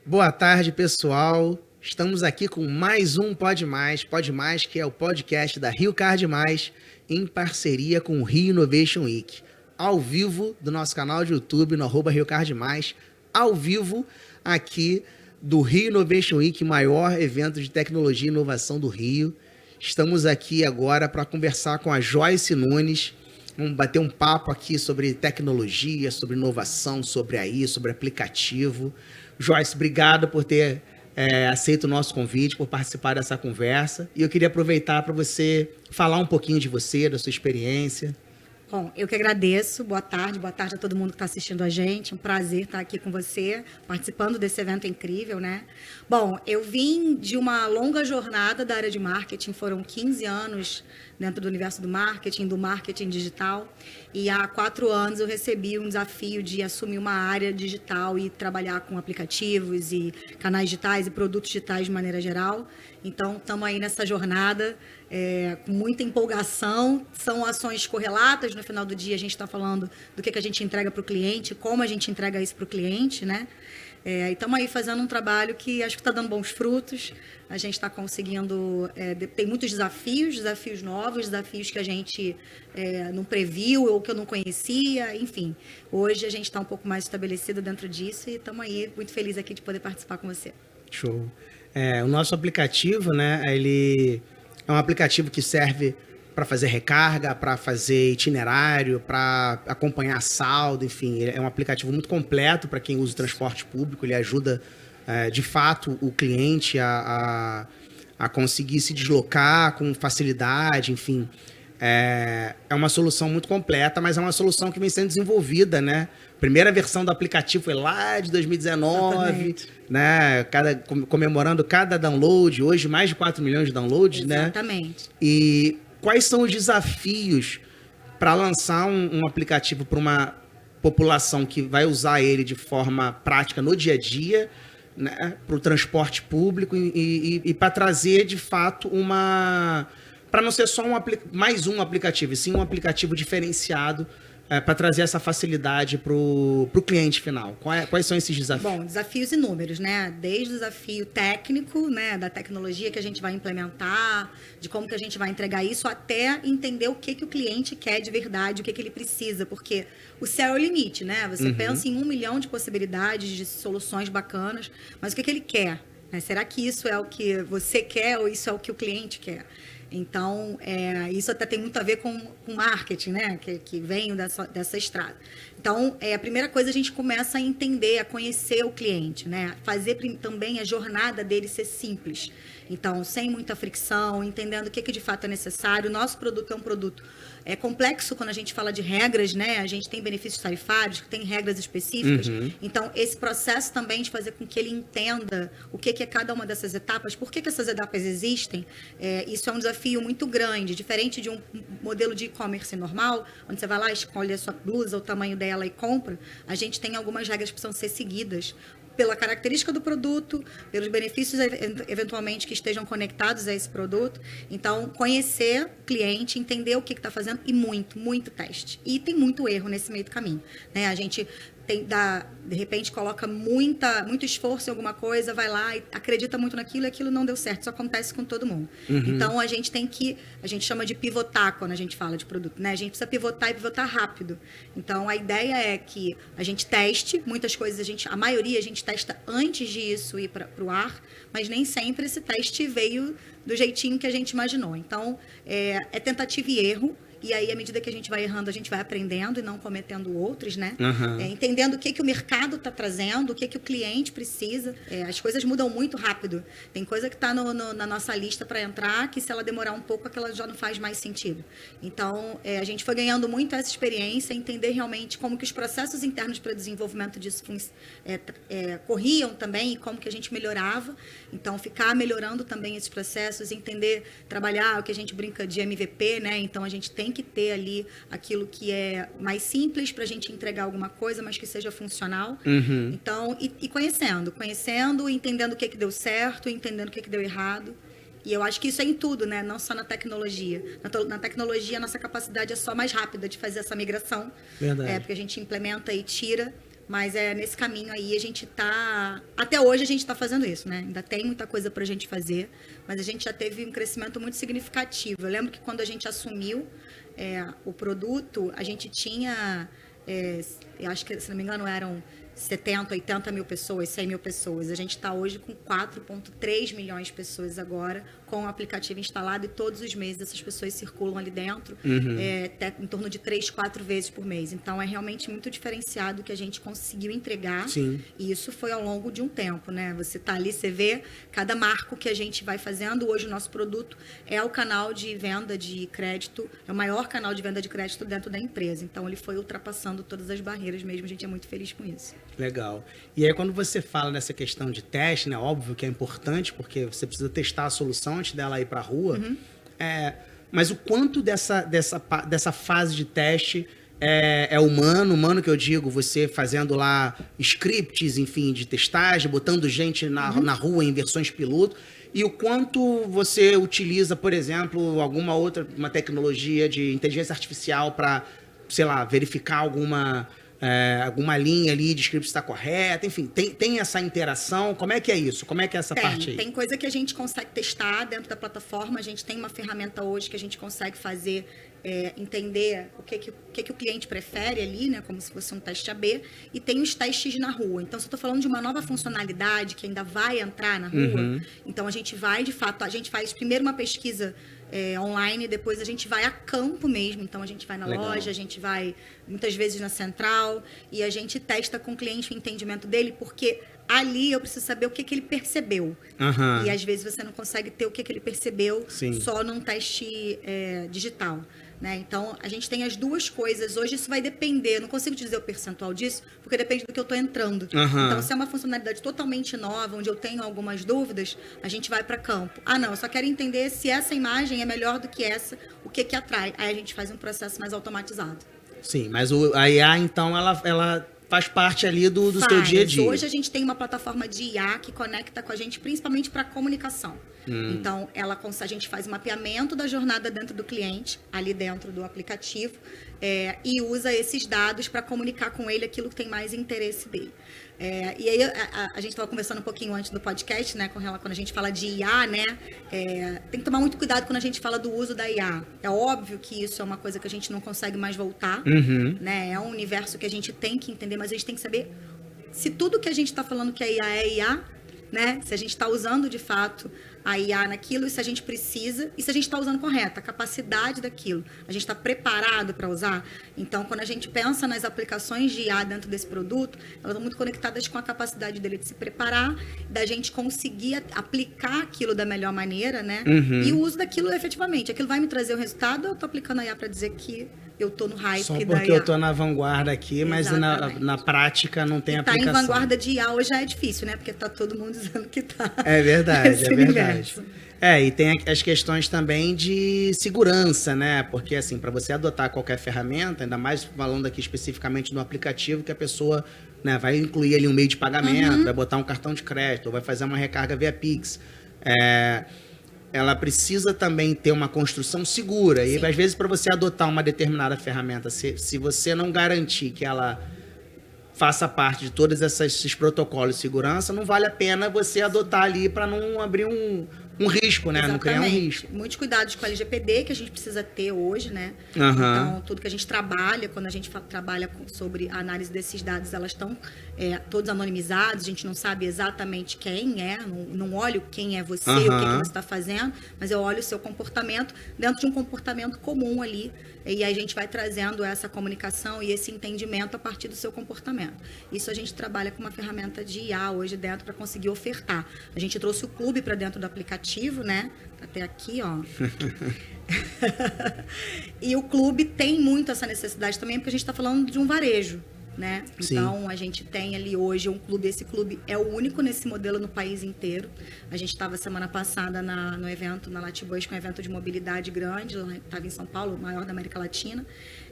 Boa tarde, pessoal. Estamos aqui com mais um Pode Mais, que é o podcast da Rio Card Mais, em parceria com o Rio Innovation Week. Ao vivo do nosso canal de YouTube, no @Rio Card Mais, ao vivo aqui do Rio Innovation Week, maior evento de tecnologia e inovação do Rio. Estamos aqui agora para conversar com a Joyce Nunes. Vamos bater um papo aqui sobre tecnologia, sobre inovação, sobre AI, sobre aplicativo. Joyce, obrigado por ter aceito o nosso convite, por participar dessa conversa. E eu queria aproveitar para você falar um pouquinho de você, da sua experiência. Bom, eu que agradeço. Boa tarde a todo mundo que está assistindo a gente. Um prazer estar aqui com você, participando desse evento incrível, né? Bom, eu vim de uma longa jornada da área de marketing, foram 15 anos dentro do universo do marketing digital, e há 4 anos eu recebi um desafio de assumir uma área digital e trabalhar com aplicativos e canais digitais e produtos digitais de maneira geral. Então, estamos aí nessa jornada com muita empolgação. São ações correlatas. No final do dia, a gente está falando do que a gente entrega para o cliente, como a gente entrega isso para o cliente, né? E estamos aí fazendo um trabalho que acho que está dando bons frutos. A gente está conseguindo... tem muitos desafios novos, desafios que a gente não previu ou que eu não conhecia. Enfim, hoje a gente está um pouco mais estabelecido dentro disso e estamos aí muito felizes aqui de poder participar com você. Show. O nosso aplicativo, né, ele é um aplicativo que serve para fazer recarga, para fazer itinerário, para acompanhar saldo, enfim, é um aplicativo muito completo para quem usa o transporte público. Ele ajuda, de fato, o cliente a conseguir se deslocar com facilidade, enfim. É uma solução muito completa, mas é uma solução que vem sendo desenvolvida, né? A primeira versão do aplicativo foi lá de 2019, exatamente, né? Comemorando cada download, hoje mais de 4 milhões de downloads, exatamente, né? Exatamente. E quais são os desafios para lançar um aplicativo para uma população que vai usar ele de forma prática no dia a dia, né? Para o transporte público e para trazer, de fato, para não ser só mais um aplicativo, e sim um aplicativo diferenciado para trazer essa facilidade para o cliente final. Quais são esses desafios? Bom, desafios inúmeros, né? Desde o desafio técnico, né, da tecnologia que a gente vai implementar, de como que a gente vai entregar isso, até entender o que o cliente quer de verdade, o que ele precisa, porque o céu é o limite, né? Você pensa em 1 milhão de possibilidades, de soluções bacanas, mas o que ele quer? Né? Será que isso é o que você quer ou isso é o que o cliente quer? Então, isso até tem muito a ver com marketing, né? Que vem dessa estrada. Então, a primeira coisa, a gente começa a entender, a conhecer o cliente, né? Fazer também a jornada dele ser simples. Então, sem muita fricção, entendendo o que de fato é necessário. O nosso produto é um produto complexo quando a gente fala de regras, né? A gente tem benefícios tarifários, que tem regras específicas. Então, esse processo também de fazer com que ele entenda o que é cada uma dessas etapas, por que essas etapas existem, isso é um desafio muito grande. Diferente de um modelo de e-commerce normal, onde você vai lá, escolhe a sua blusa, o tamanho dela e compra, a gente tem algumas regras que precisam ser seguidas pela característica do produto, pelos benefícios eventualmente que estejam conectados a esse produto. Então, conhecer o cliente, entender o que está fazendo e muito teste. E tem muito erro nesse meio do caminho, né? A gente de repente coloca muito esforço em alguma coisa, vai lá e acredita muito naquilo e aquilo não deu certo. Isso acontece com todo mundo. Então, a gente chama de pivotar quando a gente fala de produto, né? A gente precisa pivotar e pivotar rápido. Então, a ideia é que a gente teste, muitas coisas a maioria a gente testa antes disso ir para o ar, mas nem sempre esse teste veio do jeitinho que a gente imaginou. Então, é tentativa e erro. E aí, à medida que a gente vai errando, a gente vai aprendendo e não cometendo outros, né? Entendendo o que o mercado está trazendo, o que o cliente precisa. As coisas mudam muito rápido. Tem coisa que está na nossa lista para entrar, que se ela demorar um pouco, aquela já não faz mais sentido. Então, a gente foi ganhando muito essa experiência, entender realmente como que os processos internos para desenvolvimento disso corriam também e como que a gente melhorava. Então, ficar melhorando também esses processos, entender, trabalhar o que a gente brinca de MVP, né? Então, a gente tem que ter ali aquilo que é mais simples para a gente entregar alguma coisa, mas que seja funcional. Então, e conhecendo, entendendo o que deu certo, entendendo o que deu errado. E eu acho que isso é em tudo, né? Não só na tecnologia. Na tecnologia, a nossa capacidade é só mais rápida de fazer essa migração. Verdade. Porque a gente implementa e tira. Mas nesse caminho aí a gente tá... Até hoje a gente está fazendo isso, né? Ainda tem muita coisa para a gente fazer, mas a gente já teve um crescimento muito significativo. Eu lembro que quando a gente assumiu o produto, a gente tinha... eu acho que, se não me engano, eram 70, 80 mil pessoas, 100 mil pessoas. A gente está hoje com 4,3 milhões de pessoas agora com o aplicativo instalado e todos os meses essas pessoas circulam ali dentro, até em torno de 3, 4 vezes por mês. Então, é realmente muito diferenciado que a gente conseguiu entregar. Sim. E isso foi ao longo de um tempo, né? Você está ali, você vê cada marco que a gente vai fazendo. Hoje, o nosso produto é o canal de venda de crédito, é o maior canal de venda de crédito dentro da empresa. Então, ele foi ultrapassando todas as barreiras mesmo. A gente é muito feliz com isso. Legal. E aí, quando você fala dessa questão de teste, né? Óbvio que é importante, porque você precisa testar a solução antes dela ir para a rua. Mas o quanto dessa fase de teste é humano que eu digo, você fazendo lá scripts, enfim, de testagem, botando gente na rua em versões piloto, e o quanto você utiliza, por exemplo, uma tecnologia de inteligência artificial para, sei lá, verificar alguma linha ali de script está correta, enfim, tem essa interação, como é que é isso? Como é que é essa parte aí? Tem coisa que a gente consegue testar dentro da plataforma, a gente tem uma ferramenta hoje que a gente consegue fazer, entender o que o cliente prefere ali, né, como se fosse um teste AB, e tem os testes na rua. Então, se eu estou falando de uma nova funcionalidade que ainda vai entrar na rua, então a gente vai, de fato, a gente faz primeiro uma pesquisa online, depois a gente vai a campo mesmo, então a gente vai na loja, a gente vai muitas vezes na central e a gente testa com o cliente o entendimento dele, porque ali eu preciso saber o que ele percebeu. E às vezes você não consegue ter o que ele percebeu só num teste digital. Né? Então, a gente tem as duas coisas. Hoje isso vai depender, eu não consigo te dizer o percentual disso, porque depende do que eu estou entrando. Então, se é uma funcionalidade totalmente nova, onde eu tenho algumas dúvidas, a gente vai para campo. Não, eu só quero entender se essa imagem é melhor do que essa, o que atrai. Aí a gente faz um processo mais automatizado. Sim, mas a IA, então, ela faz parte ali do seu dia a dia. Hoje a gente tem uma plataforma de IA que conecta com a gente principalmente para comunicação. Então, a gente faz mapeamento da jornada dentro do cliente, ali dentro do aplicativo, e usa esses dados para comunicar com ele aquilo que tem mais interesse dele. E aí, a gente estava conversando um pouquinho antes do podcast, né, quando a gente fala de IA, né, tem que tomar muito cuidado quando a gente fala do uso da IA. É óbvio que isso é uma coisa que a gente não consegue mais voltar, né, é um universo que a gente tem que entender, mas a gente tem que saber se tudo que a gente está falando que é IA, né, se a gente está usando de fato a IA naquilo, e se a gente precisa, e se a gente está usando correto, a capacidade daquilo. A gente está preparado para usar? Então, quando a gente pensa nas aplicações de IA dentro desse produto, elas estão muito conectadas com a capacidade dele de se preparar, da gente conseguir aplicar aquilo da melhor maneira, né? E o uso daquilo efetivamente. Aquilo vai me trazer o resultado, ou eu estou aplicando a IA para dizer que eu estou no hype da IA? Só porque eu estou na vanguarda aqui, mas na prática não tem aplicação. Estar em vanguarda de IA hoje já é difícil, né? Porque está todo mundo dizendo que está. É verdade, é verdade. E tem as questões também de segurança, né? Porque, assim, para você adotar qualquer ferramenta, ainda mais falando aqui especificamente do aplicativo, que a pessoa, né, vai incluir ali um meio de pagamento, vai botar um cartão de crédito, ou vai fazer uma recarga via Pix. Ela precisa também ter uma construção segura. E, às vezes, para você adotar uma determinada ferramenta, se você não garantir que ela faça parte de todos esses protocolos de segurança, não vale a pena você adotar ali para não abrir um risco, né? Exatamente. Não criar um risco. Muitos cuidados com a LGPD que a gente precisa ter hoje, né? Então, tudo que a gente trabalha, quando a gente trabalha sobre a análise desses dados, elas estão todos anonimizados, a gente não sabe exatamente quem é, não olho quem é você, o que você está fazendo, mas eu olho o seu comportamento dentro de um comportamento comum ali, e aí a gente vai trazendo essa comunicação e esse entendimento a partir do seu comportamento. Isso a gente trabalha com uma ferramenta de IA hoje dentro para conseguir ofertar. A gente trouxe o clube para dentro do aplicativo, né? Até aqui, ó. E o clube tem muito essa necessidade também, porque a gente está falando de um varejo, né? Então, a gente tem ali hoje um clube, esse clube é o único nesse modelo no país inteiro. A gente estava semana passada no evento, na Latibus, com um evento de mobilidade grande, estava em São Paulo, o maior da América Latina,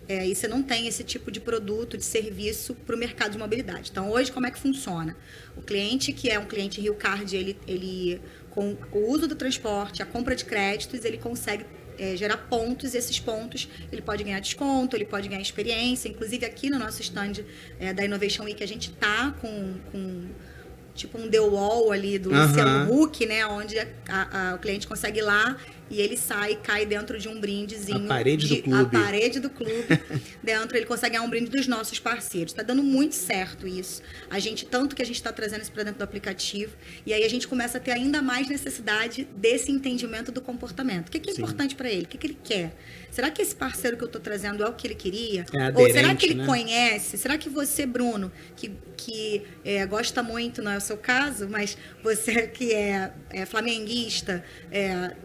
e você não tem esse tipo de produto, de serviço para o mercado de mobilidade. Então, hoje, como é que funciona? O cliente, que é um cliente Rio Card, ele com o uso do transporte, a compra de créditos, ele consegue gerar pontos, e esses pontos ele pode ganhar desconto, ele pode ganhar experiência. Inclusive aqui no nosso stand da Innovation Week a gente tá com tipo um The Wall ali do Luciano Huck, né? Onde o cliente consegue ir lá e ele sai e cai dentro de um brindezinho. A parede do clube. A parede do clube. Dentro ele consegue ganhar um brinde dos nossos parceiros. Tá dando muito certo isso. Tanto que a gente tá trazendo isso para dentro do aplicativo. E aí a gente começa a ter ainda mais necessidade desse entendimento do comportamento. O que é importante para ele? O que ele quer? Será que esse parceiro que eu tô trazendo é o que ele queria? Ou será que ele conhece? Será que você, Bruno, que gosta muito, não é o seu caso, mas você que é flamenguista,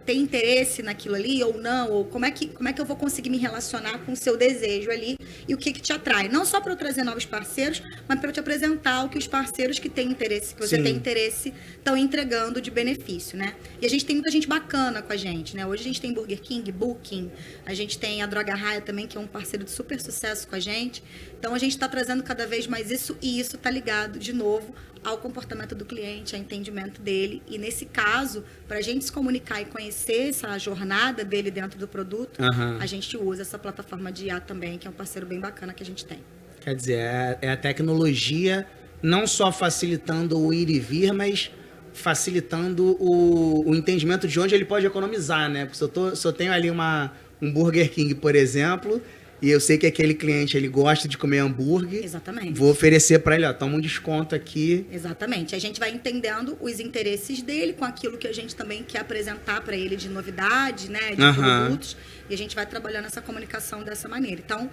tem interesse naquilo ali ou não? Ou como é que eu vou conseguir me relacionar com o seu desejo ali e o que te atrai? Não só para eu trazer novos parceiros, mas para eu te apresentar o que os parceiros que têm interesse, que você tem interesse, estão entregando de benefício, né? E a gente tem muita gente bacana com a gente, né? Hoje a gente tem Burger King, Booking, a gente tem a Droga Raia também, que é um parceiro de super sucesso com a gente. Então a gente está trazendo cada vez mais isso, e isso está ligado, de novo, ao comportamento do cliente, ao entendimento dele. E nesse caso, para a gente se comunicar e conhecer essa jornada dele dentro do produto, a gente usa essa plataforma de IA também, que é um parceiro bem bacana que a gente tem. Quer dizer, é a tecnologia não só facilitando o ir e vir, mas facilitando o entendimento de onde ele pode economizar, né? Porque se eu tenho ali um Burger King, por exemplo, e eu sei que aquele cliente ele gosta de comer hambúrguer. Exatamente. Vou oferecer para ele, toma um desconto aqui. Exatamente. A gente vai entendendo os interesses dele com aquilo que a gente também quer apresentar para ele de novidade, né, de produtos. E a gente vai trabalhando essa comunicação dessa maneira. Então,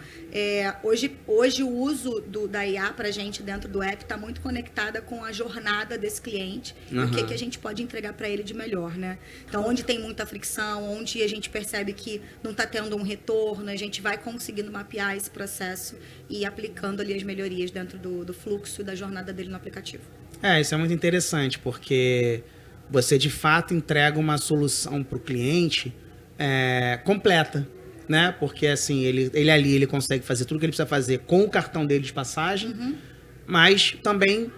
hoje o uso da IA para a gente dentro do app está muito conectada com a jornada desse cliente e o que a gente pode entregar para ele de melhor, né? Então, onde tem muita fricção, onde a gente percebe que não está tendo um retorno, a gente vai conseguindo mapear esse processo e ir aplicando ali as melhorias dentro do fluxo da jornada dele no aplicativo. Isso é muito interessante, porque você de fato entrega uma solução para o cliente completa, né? Porque assim, ele ali ele consegue fazer tudo que ele precisa fazer com o cartão dele de passagem, mas também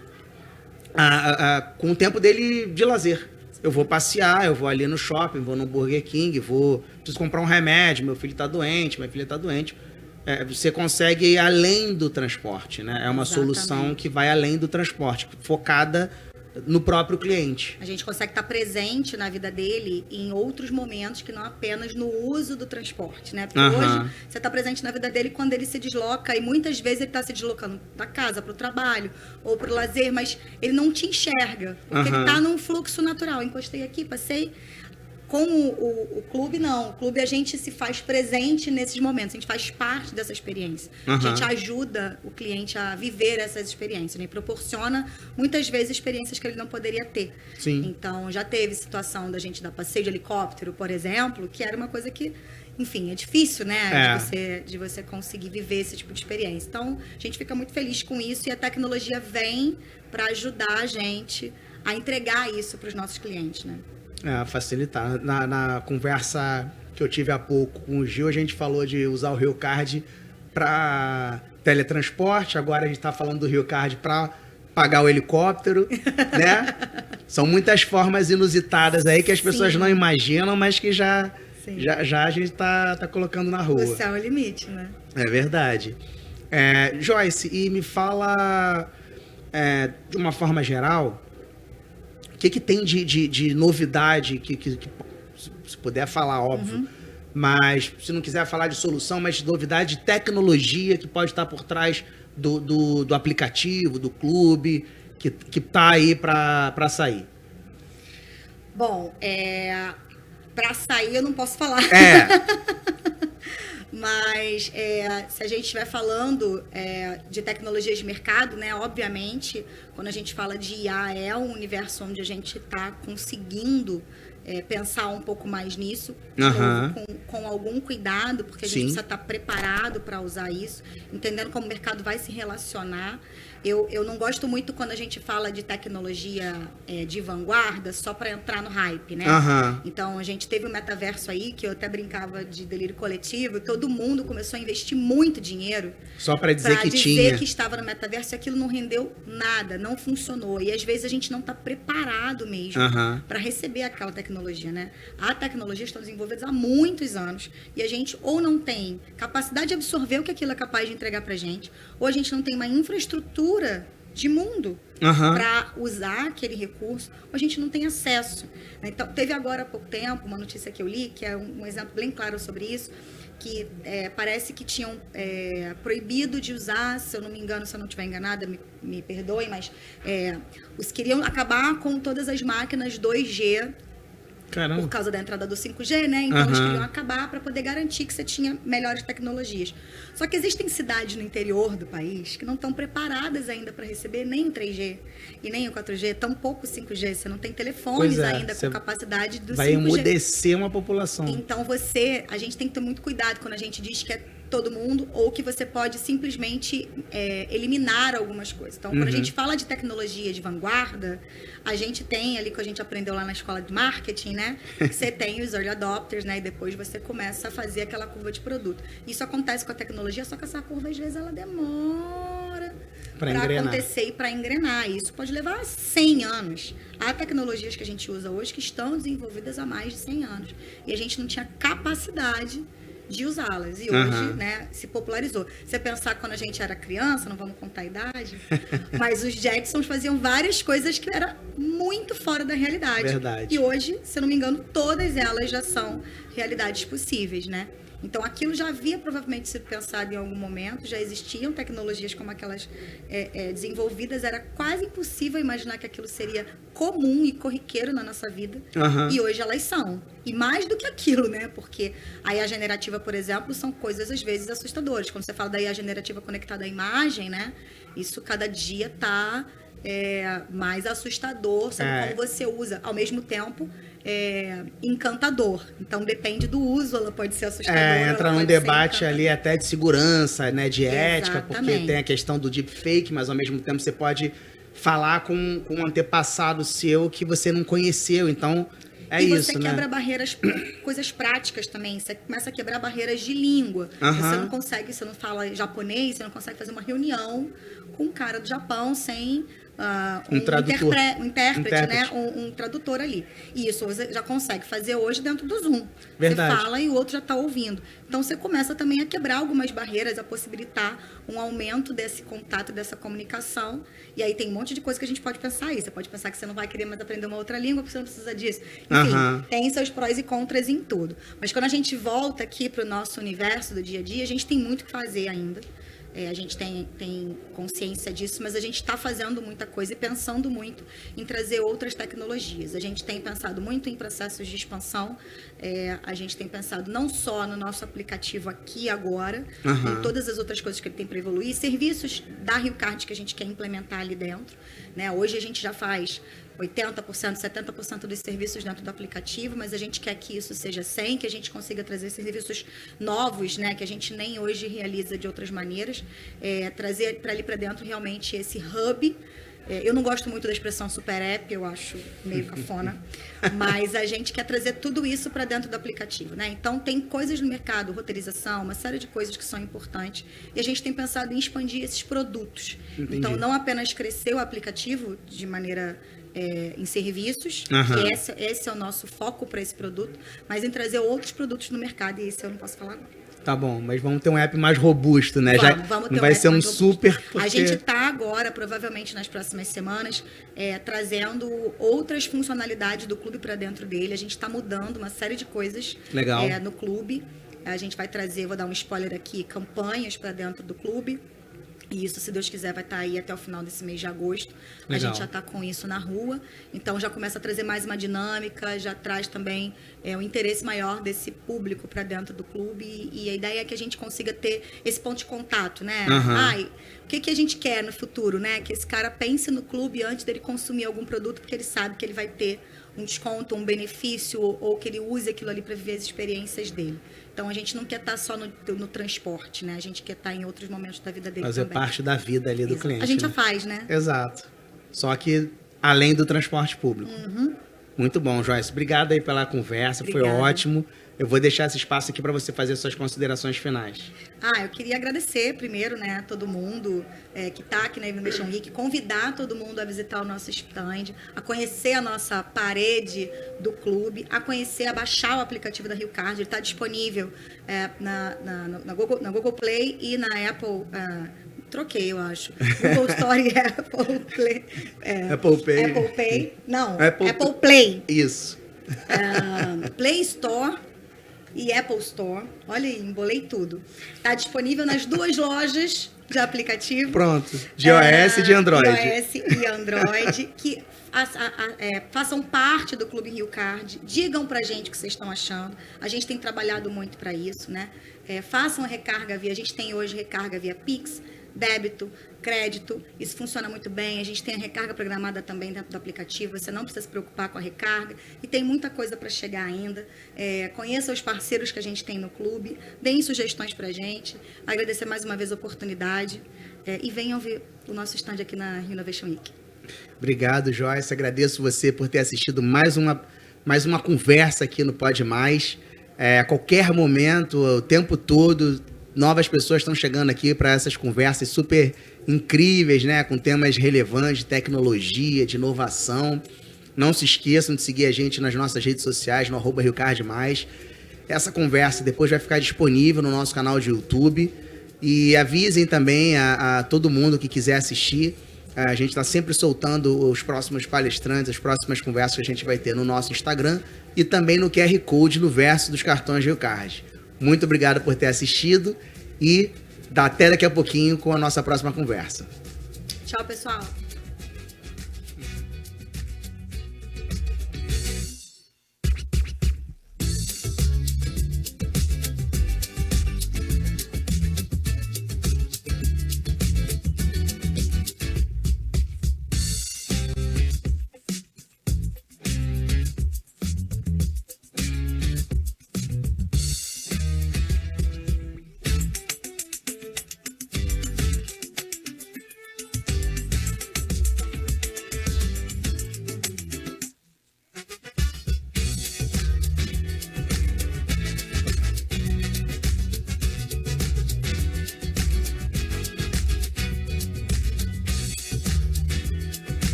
com o tempo dele de lazer. Eu vou passear, eu vou ali no shopping, vou no Burger King, preciso comprar um remédio, meu filho está doente, minha filha está doente. Você consegue ir além do transporte, né? É uma solução que vai além do transporte, focada no próprio cliente. A gente consegue estar presente na vida dele em outros momentos que não apenas no uso do transporte, né? Porque hoje você está presente na vida dele quando ele se desloca, e muitas vezes ele está se deslocando da casa para o trabalho ou para o lazer, mas ele não te enxerga, porque ele está num fluxo natural. Encostei aqui, passei. Com o clube, não. O clube a gente se faz presente nesses momentos, a gente faz parte dessa experiência. A gente ajuda o cliente a viver essas experiências, né? E proporciona, muitas vezes, experiências que ele não poderia ter. Sim. Então, já teve situação da gente dar passeio de helicóptero, por exemplo, que era uma coisa que, enfim, é difícil, né? De você conseguir viver esse tipo de experiência. Então, a gente fica muito feliz com isso, e a tecnologia vem para ajudar a gente a entregar isso para os nossos clientes, né? Facilitar. Na conversa que eu tive há pouco com o Gil, a gente falou de usar o RioCard para teletransporte. Agora a gente está falando do RioCard para pagar o helicóptero, né? São muitas formas inusitadas aí que as pessoas não imaginam, mas que já a gente tá colocando na rua. O céu é o limite, né? É verdade. Joyce, e me fala de uma forma geral, o que tem de novidade que se puder falar, óbvio, mas se não quiser falar de solução, mas de novidade de tecnologia que pode estar por trás do aplicativo, do clube, que tá aí para sair? Bom, para sair eu não posso falar. Mas se a gente estiver falando de tecnologias de mercado, né, obviamente, quando a gente fala de IA, é um universo onde a gente está conseguindo pensar um pouco mais nisso, com algum cuidado, porque a gente precisa estar preparado para usar isso, entendendo como o mercado vai se relacionar. Eu não gosto muito quando a gente fala de tecnologia de vanguarda só para entrar no hype, né? Então, a gente teve o metaverso aí, que eu até brincava de delírio coletivo, todo mundo começou a investir muito dinheiro. Só para dizer que tinha. Para dizer que estava no metaverso e aquilo não rendeu nada, não funcionou. E às vezes a gente não está preparado mesmo para receber aquela tecnologia, né? A tecnologia está desenvolvida há muitos anos e a gente ou não tem capacidade de absorver o que aquilo é capaz de entregar para a gente, ou a gente não tem uma infraestrutura de mundo para usar aquele recurso, ou a gente não tem acesso. Então, teve agora há pouco tempo uma notícia que eu li, que é um exemplo bem claro sobre isso, que parece que tinham proibido de usar, se eu não me engano, se eu não estiver enganada, me perdoem, mas queriam acabar com todas as máquinas 2G. Caramba. Por causa da entrada do 5G, né? Então, eles queriam acabar para poder garantir que você tinha melhores tecnologias. Só que existem cidades no interior do país que não estão preparadas ainda para receber nem o 3G e nem o 4G, tampouco o 5G. Você não tem telefones ainda com capacidade do 5G. Vai emudecer uma população. Então, a gente tem que ter muito cuidado quando a gente diz que é todo mundo, ou que você pode simplesmente eliminar algumas coisas. Então, quando a gente fala de tecnologia de vanguarda, a gente tem ali, que a gente aprendeu lá na escola de marketing, né? Você tem os early adopters, né? E depois você começa a fazer aquela curva de produto. Isso acontece com a tecnologia, só que essa curva, às vezes, ela demora para acontecer e para engrenar. E isso pode levar 100 anos. Há tecnologias que a gente usa hoje que estão desenvolvidas há mais de 100 anos. E a gente não tinha capacidade de usá-las. E hoje, né, se popularizou. Você pensar quando a gente era criança, não vamos contar a idade, mas os Jetsons faziam várias coisas que eram muito fora da realidade. Verdade. E hoje, se eu não me engano, todas elas já são realidades possíveis, né? Então, aquilo já havia provavelmente sido pensado em algum momento, já existiam tecnologias como aquelas desenvolvidas, era quase impossível imaginar que aquilo seria comum e corriqueiro na nossa vida, e hoje elas são. E mais do que aquilo, né? Porque a IA generativa, por exemplo, são coisas às vezes assustadoras. Quando você fala da IA generativa conectada à imagem, né? Isso cada dia está mais assustador, sabe como você usa. Ao mesmo tempo, encantador. Então, depende do uso, ela pode ser assustadora. Entra num debate ali até de segurança, né, de ética, porque tem a questão do deepfake, mas ao mesmo tempo você pode falar com um antepassado seu que você não conheceu, então e você quebra barreiras, coisas práticas também. Você começa a quebrar barreiras de língua. Você não consegue, você não fala japonês, você não consegue fazer uma reunião com um cara do Japão sem um intérprete, né? Um tradutor ali. E isso você já consegue fazer hoje dentro do Zoom. Verdade. Você fala e o outro já está ouvindo. Então, você começa também a quebrar algumas barreiras, a possibilitar um aumento desse contato, dessa comunicação. E aí tem um monte de coisa que a gente pode pensar aí. Você pode pensar que você não vai querer mais aprender uma outra língua porque você não precisa disso. Enfim, tem seus prós e contras em tudo. Mas quando a gente volta aqui para o nosso universo do dia a dia, a gente tem muito o que fazer ainda. A gente tem consciência disso, mas a gente está fazendo muita coisa e pensando muito em trazer outras tecnologias. A gente tem pensado muito em processos de expansão, a gente tem pensado não só no nosso aplicativo aqui agora, em todas as outras coisas que ele tem para evoluir, serviços da Rio Card que a gente quer implementar ali dentro, né? Hoje a gente já faz 80%, 70% dos serviços dentro do aplicativo, mas a gente quer que isso seja 100%, que a gente consiga trazer serviços novos, né, que a gente nem hoje realiza de outras maneiras, trazer para ali para dentro realmente esse hub. Eu não gosto muito da expressão super app, eu acho meio cafona, mas a gente quer trazer tudo isso para dentro do aplicativo, né? Então, tem coisas no mercado, roteirização, uma série de coisas que são importantes, e a gente tem pensado em expandir esses produtos. Entendi. Então, não apenas crescer o aplicativo de maneira em serviços, que esse é o nosso foco para esse produto, mas em trazer outros produtos no mercado, e isso eu não posso falar agora. Tá bom, mas vamos ter um app mais robusto, né? Vamos ter não vai ser um super... Porque... A gente está agora, provavelmente nas próximas semanas, trazendo outras funcionalidades do clube para dentro dele. A gente está mudando uma série de coisas no clube. A gente vai trazer, vou dar um spoiler aqui, campanhas para dentro do clube. E isso, se Deus quiser, vai estar aí até o final desse mês de agosto. Legal. A gente já está com isso na rua. Então, já começa a trazer mais uma dinâmica, já traz também um interesse maior desse público para dentro do clube. E a ideia é que a gente consiga ter esse ponto de contato, né? O que a gente quer no futuro, né? Que esse cara pense no clube antes dele consumir algum produto, porque ele sabe que ele vai ter um desconto, um benefício, ou que ele use aquilo ali para viver as experiências dele. Então, a gente não quer estar só no transporte, né? A gente quer estar em outros momentos da vida dele Fazer também. parte da vida ali do cliente. A gente né? já faz, né? Exato. Só que além do transporte público. Muito bom, Joyce. Obrigado aí pela conversa, foi ótimo. Eu vou deixar esse espaço aqui para você fazer suas considerações finais. Eu queria agradecer primeiro, né, a todo mundo que está aqui na Innovation Week, convidar todo mundo a visitar o nosso stand, a conhecer a nossa parede do clube, a conhecer, a baixar o aplicativo da RioCard. Ele está disponível na Google Play e na Apple. Troquei, eu acho. Google Store e Apple Play. Apple Pay. Apple Pay. Não, Apple Play. Isso. Play Store e Apple Store. Olha aí, embolei tudo. Está disponível nas duas lojas de aplicativo. Pronto. De iOS e de Android. iOS e Android. Que façam parte do Clube RioCard. Digam pra gente o que vocês estão achando. A gente tem trabalhado muito para isso, né? Façam a recarga via... A gente tem hoje recarga via Pix, débito, crédito, isso funciona muito bem. A gente tem a recarga programada também dentro do aplicativo, você não precisa se preocupar com a recarga e tem muita coisa para chegar ainda. Conheça os parceiros que a gente tem no clube, deem sugestões para a gente, agradecer mais uma vez a oportunidade e venham ver o nosso stand aqui na Innovation Week. Obrigado, Joyce, agradeço você por ter assistido mais uma conversa aqui no Pode Mais. A qualquer momento, o tempo todo, novas pessoas estão chegando aqui para essas conversas super incríveis, né? Com temas relevantes de tecnologia, de inovação. Não se esqueçam de seguir a gente nas nossas redes sociais, no @RioCard+. Essa conversa depois vai ficar disponível no nosso canal de YouTube. E avisem também a todo mundo que quiser assistir. A gente está sempre soltando os próximos palestrantes, as próximas conversas que a gente vai ter no nosso Instagram e também no QR Code no verso dos cartões RioCard. Muito obrigado por ter assistido e até daqui a pouquinho com a nossa próxima conversa. Tchau, pessoal.